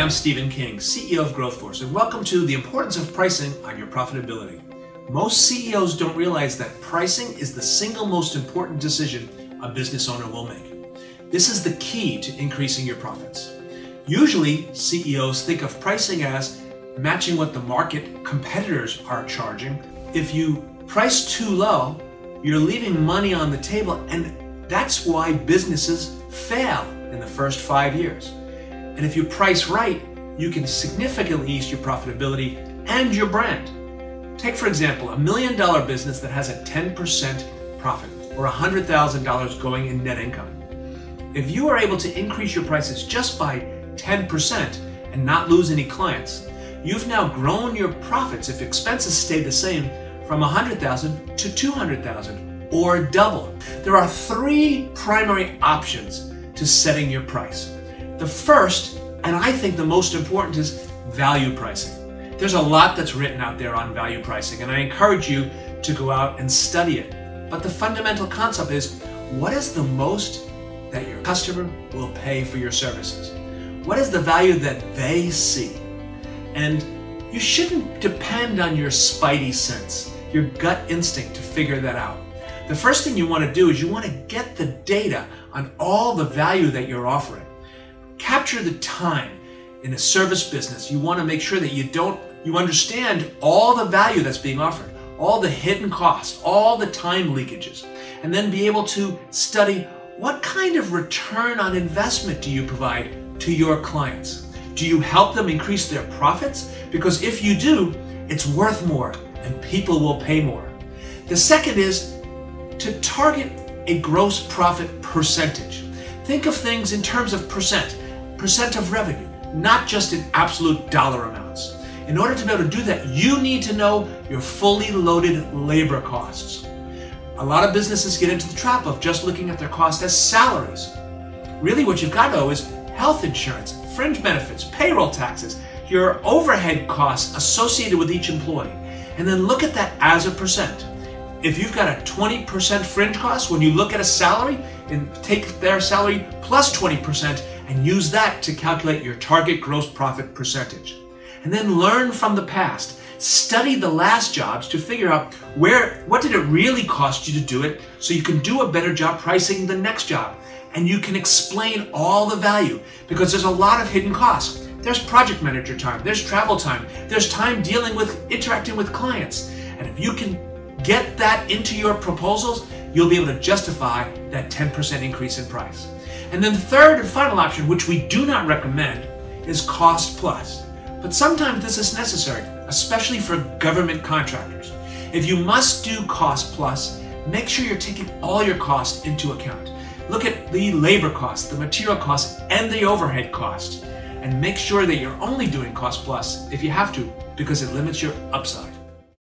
I'm Stephen King, CEO of GrowthForce, and welcome to the importance of pricing on your profitability. Most CEOs don't realize that pricing is the single most important decision a business owner will make. This is the key to increasing your profits. Usually, CEOs think of pricing as matching what the market competitors are charging. If you price too low, you're leaving money on the table, and that's why businesses fail in the first 5 years. And if you price right, you can significantly ease your profitability and your brand. Take, for example, $1 million business that has a 10% profit or $100,000 going in net income. If you are able to increase your prices just by 10% and not lose any clients, you've now grown your profits, if expenses stay the same, from $100,000 to $200,000 or double. There are 3 primary options to setting your price. The first, and I think the most important, is value pricing. There's a lot that's written out there on value pricing, and I encourage you to go out and study it. But the fundamental concept is, what is the most that your customer will pay for your services? What is the value that they see? And you shouldn't depend on your spidey sense, your gut instinct to figure that out. The first thing you want to do is you want to get the data on all the value that you're offering. Capture the time. In a service business, you want to make sure that you understand all the value that's being offered, all the hidden costs, all the time leakages, and then be able to study what kind of return on investment do you provide to your clients. Do you help them increase their profits? Because if you do, it's worth more and people will pay more. The second is to target a gross profit percentage. Think of things in terms of percent of revenue, not just in absolute dollar amounts. In order to be able to do that, you need to know your fully loaded labor costs. A lot of businesses get into the trap of just looking at their cost as salaries. Really what you've got to know is health insurance, fringe benefits, payroll taxes, your overhead costs associated with each employee, and then look at that as a percent. If you've got a 20% fringe cost, when you look at a salary, and take their salary plus 20% and use that to calculate your target gross profit percentage. And then learn from the past. Study the last jobs to figure out what did it really cost you to do it, so you can do a better job pricing the next job. And you can explain all the value, because there's a lot of hidden costs. There's project manager time, there's travel time, there's time interacting with clients. And if you can get that into your proposals, you'll be able to justify that 10% increase in price. And then the third and final option, which we do not recommend, is cost plus. But sometimes this is necessary, especially for government contractors. If you must do cost plus, make sure you're taking all your costs into account. Look at the labor costs, the material costs, and the overhead costs. And make sure that you're only doing cost plus if you have to, because it limits your upside.